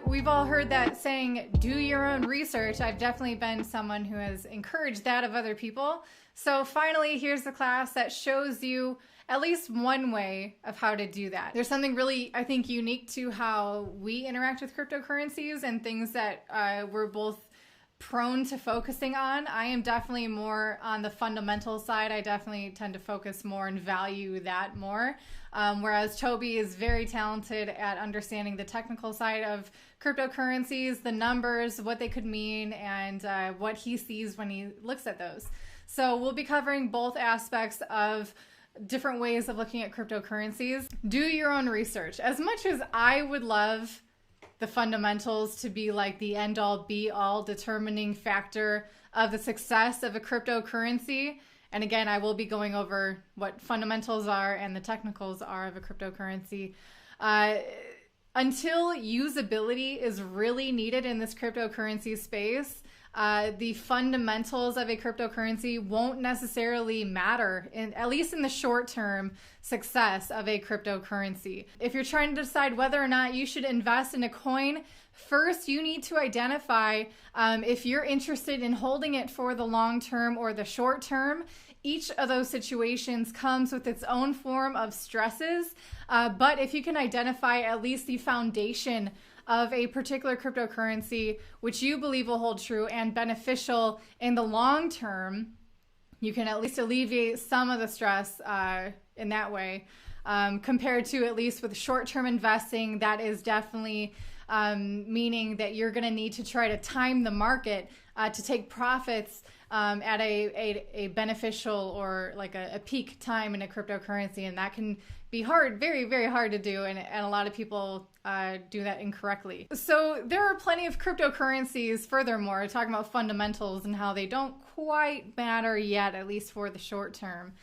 we've all heard that saying, do your own research. I've definitely been someone who has encouraged that of other people. So finally, here's the class that shows you at least one way of how to do that. There's something really, I think, unique to how we interact with cryptocurrencies and things that we're both prone to focusing on. I am definitely more on the fundamental side. I definitely tend to focus more and value that more. Whereas Toby is very talented at understanding the technical side of cryptocurrencies, the numbers, what they could mean, and what he sees when he looks at those. So we'll be covering both aspects of different ways of looking at cryptocurrencies. Do your own research. As much as I would love the fundamentals to be like the end all be all determining factor of the success of a cryptocurrency. And again, I will be going over what fundamentals are and the technicals are of a cryptocurrency. Until usability is really needed in this cryptocurrency space, the fundamentals of a cryptocurrency won't necessarily matter, at least in the short term success of a cryptocurrency. If you're trying to decide whether or not you should invest in a coin, first you need to identify if you're interested in holding it for the long term or the short term. Each of those situations comes with its own form of stresses, but if you can identify at least the foundation of a particular cryptocurrency, which you believe will hold true and beneficial in the long term, you can at least alleviate some of the stress in that way, compared to at least with short-term investing. That is definitely meaning that you're going to need to try to time the market to take profits at a beneficial or like a peak time in a cryptocurrency, and that can be hard, very, very hard to do, and a lot of people do that incorrectly. So there are plenty of cryptocurrencies, furthermore, talking about fundamentals and how they don't quite matter yet, at least for the short term.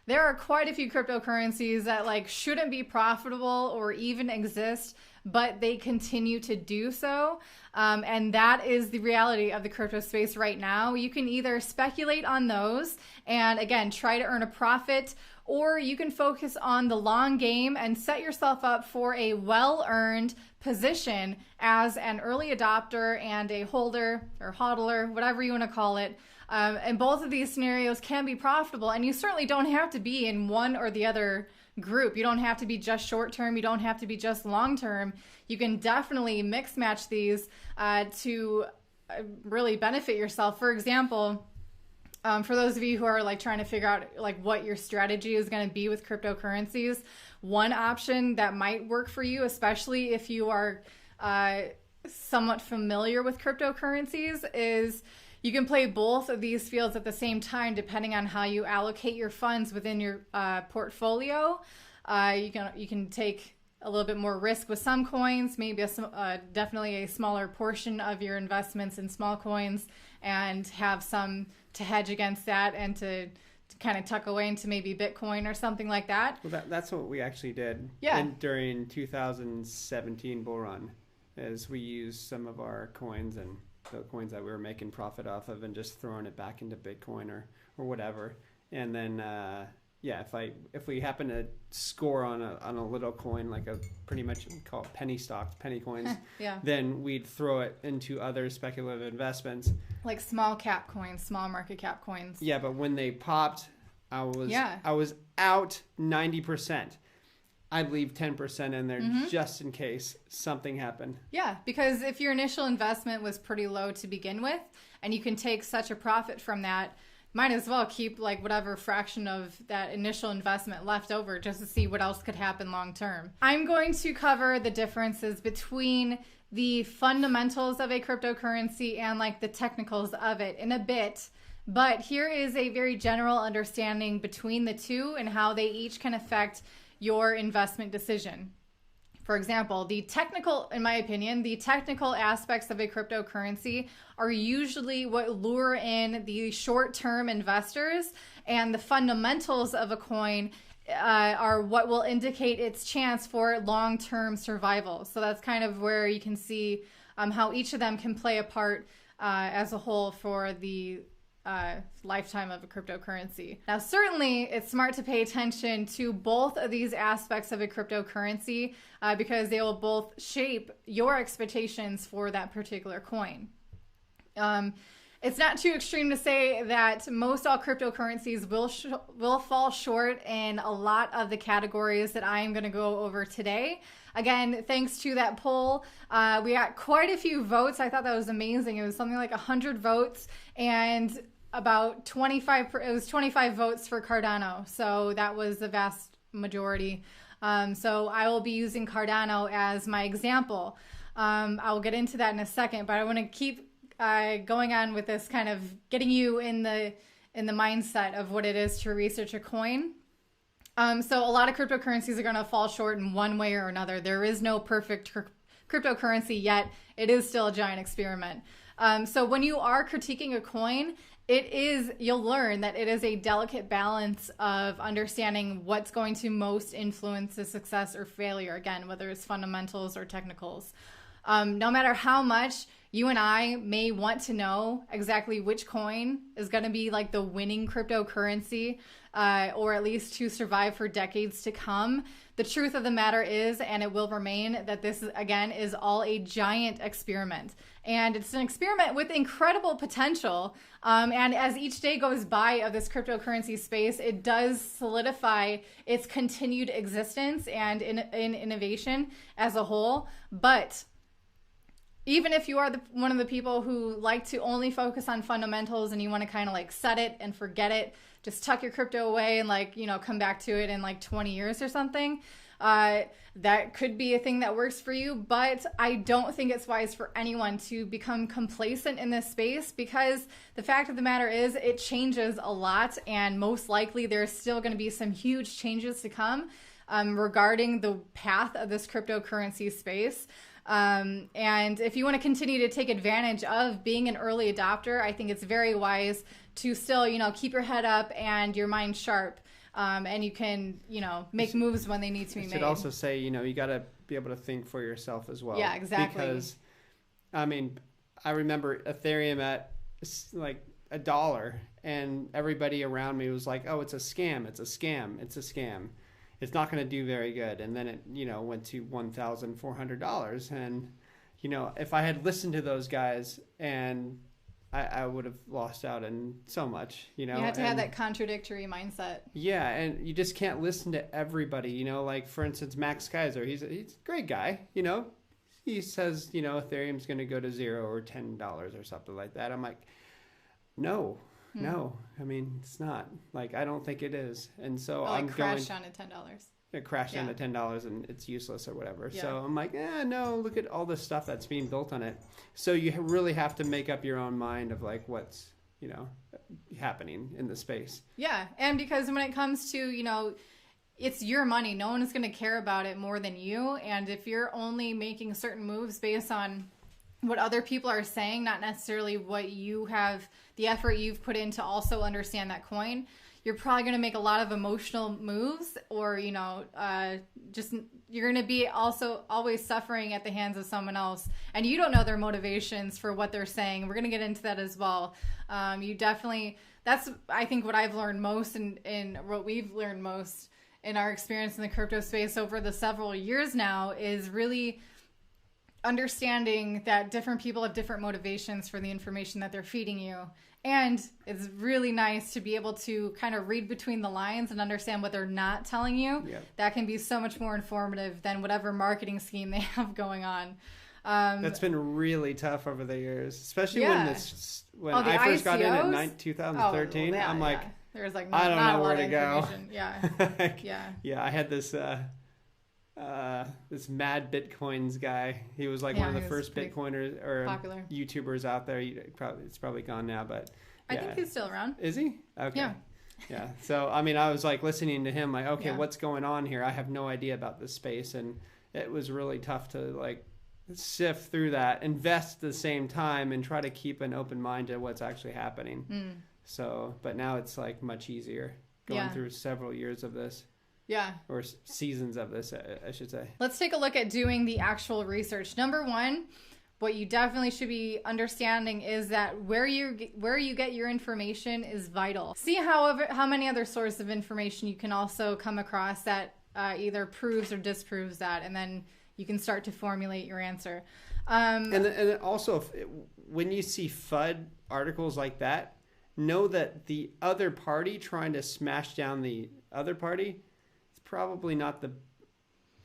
There are quite a few cryptocurrencies that like shouldn't be profitable or even exist, but they continue to do so. And that is the reality of the crypto space right now. You can either speculate on those and again, try to earn a profit, or you can focus on the long game and set yourself up for a well-earned position as an early adopter and a holder or hodler, whatever you want to call it. And both of these scenarios can be profitable, and you certainly don't have to be in one or the other group. You don't have to be just short term. You don't have to be just long term. You can definitely mix match these to really benefit yourself. For example, for those of you who are like trying to figure out like what your strategy is going to be with cryptocurrencies, one option that might work for you, especially if you are somewhat familiar with cryptocurrencies, is you can play both of these fields at the same time, depending on how you allocate your funds within your portfolio. You can take a little bit more risk with some coins, maybe definitely a smaller portion of your investments in small coins, and have some to hedge against that and to kind of tuck away into maybe Bitcoin or something like that. Well, that's what we actually did during 2017 bull run, is we used some of our coins and the coins that we were making profit off of and just throwing it back into Bitcoin or whatever. And then if we happen to score on a little coin, like a pretty much we call it penny stocks, penny coins, then we'd throw it into other speculative investments, like small cap coins, small market cap coins. Yeah, but when they popped, I was out 90%. I'd leave 10% in there just in case something happened. Yeah, because if your initial investment was pretty low to begin with, and you can take such a profit from that, might as well keep like whatever fraction of that initial investment left over just to see what else could happen long term. I'm going to cover the differences between the fundamentals of a cryptocurrency and like the technicals of it in a bit. But here is a very general understanding between the two and how they each can affect your investment decision. For example, in my opinion, the technical aspects of a cryptocurrency are usually what lure in the short-term investors, and the fundamentals of a coin are what will indicate its chance for long-term survival. So that's kind of where you can see how each of them can play a part as a whole for the lifetime of a cryptocurrency. Now, certainly it's smart to pay attention to both of these aspects of a cryptocurrency because they will both shape your expectations for that particular coin. It's not too extreme to say that most all cryptocurrencies will fall short in a lot of the categories that I am going to go over today. Again, thanks to that poll, we got quite a few votes. I thought that was amazing. It was something like 100 votes and about 25 votes for Cardano. So that was the vast majority. So I will be using Cardano as my example. I will get into that in a second, but I want to keep going on with this, kind of getting you in the mindset of what it is to research a coin. So a lot of cryptocurrencies are going to fall short in one way or another. There is no perfect cryptocurrency yet. It is still a giant experiment. So when you are critiquing a coin, you'll learn that it is a delicate balance of understanding what's going to most influence the success or failure, again, whether it's fundamentals or technicals. No matter how much you and I may want to know exactly which coin is going to be like the winning cryptocurrency, or at least to survive for decades to come, the truth of the matter is, and it will remain, that this, again, is all a giant experiment. And it's an experiment with incredible potential. And as each day goes by of this cryptocurrency space, it does solidify its continued existence and in innovation as a whole. But even if you are one of the people who like to only focus on fundamentals and you want to kind of like set it and forget it, just tuck your crypto away and come back to it in like 20 years or something, that could be a thing that works for you. But I don't think it's wise for anyone to become complacent in this space, because the fact of the matter is it changes a lot, and most likely there's still going to be some huge changes to come regarding the path of this cryptocurrency space. And if you want to continue to take advantage of being an early adopter, I think it's very wise to still, keep your head up and your mind sharp. And you can, make moves when they need to be made. I should also say, you got to be able to think for yourself as well. Yeah, exactly. Because, I remember Ethereum at like $1, and everybody around me was like, oh, it's a scam. It's a scam. It's a scam. It's not going to do very good. And then it, went to $1,400. And, if I had listened to those guys, and I would have lost out on so much, You have to have that contradictory mindset. Yeah. And you just can't listen to everybody, like, for instance, Max Kaiser, he's a great guy, he says, Ethereum's going to go to $0 or $10 or something like that. I'm like, no. No, it's not. Like, I don't think it is. And so I'm crashed down to $10. It crashed down to $10 and it's useless or whatever. Yeah. So I'm like, no, look at all the stuff that's being built on it. So you really have to make up your own mind of like what's, happening in the space. Yeah. And because when it comes to, it's your money, no one is going to care about it more than you. And if you're only making certain moves based on what other people are saying, not necessarily what you have, the effort you've put in to also understand that coin, you're probably going to make a lot of emotional moves, or, just you're going to be also always suffering at the hands of someone else, and you don't know their motivations for what they're saying. We're going to get into that as well. You definitely, that's, I think, what I've learned most and what we've learned most in our experience in the crypto space over the several years now is really understanding that different people have different motivations for the information that they're feeding you. And it's really nice to be able to kind of read between the lines and understand what they're not telling you. Yep. That can be so much more informative than whatever marketing scheme they have going on. That's been really tough over the years, especially when I first got in at 2013. I'm like, there's like I don't know where to go. Yeah. I had this this Mad Bitcoins guy. He was like one of the first Bitcoiners or popular YouTubers out there. It's probably gone now, but I think he's still around. Is he? Okay. Yeah. Yeah. So I was like listening to him, like, okay, what's going on here? I have no idea about this space, and it was really tough to like sift through that, invest at the same time, and try to keep an open mind to what's actually happening. So, but now it's like much easier going through several years of this. Yeah. Or seasons of this, I should say. Let's take a look at doing the actual research. Number one, what you definitely should be understanding is that where you get your information is vital. See how many other sources of information you can also come across that either proves or disproves that, and then you can start to formulate your answer. And also, when you see FUD articles like that, know that the other party trying to smash down the other party is probably not the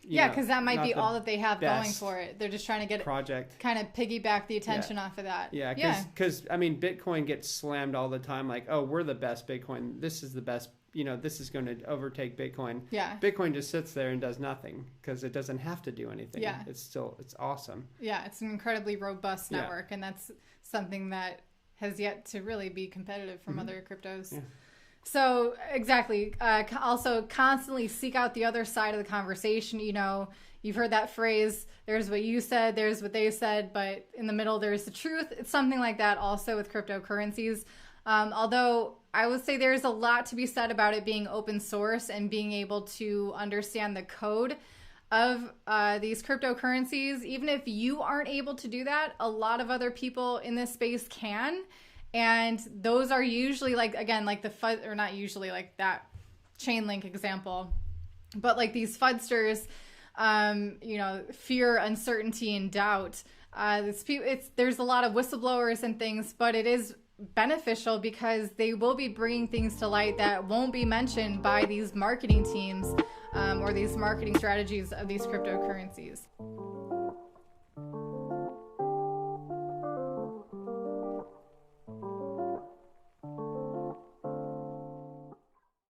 because that might be all that they have going for it. They're just trying to get project, kind of piggyback the attention off of that. Because I mean, Bitcoin gets slammed all the time. Like, oh, we're the best Bitcoin. This is the best. This is going to overtake Bitcoin. Yeah. Bitcoin just sits there and does nothing because it doesn't have to do anything. Yeah. It's awesome. Yeah, it's an incredibly robust network, and that's something that has yet to really be competitive from other cryptos. Yeah. So exactly. Also, constantly seek out the other side of the conversation. You've heard that phrase, there's what you said, there's what they said, but in the middle, there's the truth. It's something like that also with cryptocurrencies. Although I would say there's a lot to be said about it being open source and being able to understand the code of these cryptocurrencies. Even if you aren't able to do that, a lot of other people in this space can. And those are usually like the FUD, or not usually like that Chainlink example, but like these FUDsters, fear, uncertainty, and doubt. There's a lot of whistleblowers and things, but it is beneficial because they will be bringing things to light that won't be mentioned by these marketing teams or these marketing strategies of these cryptocurrencies.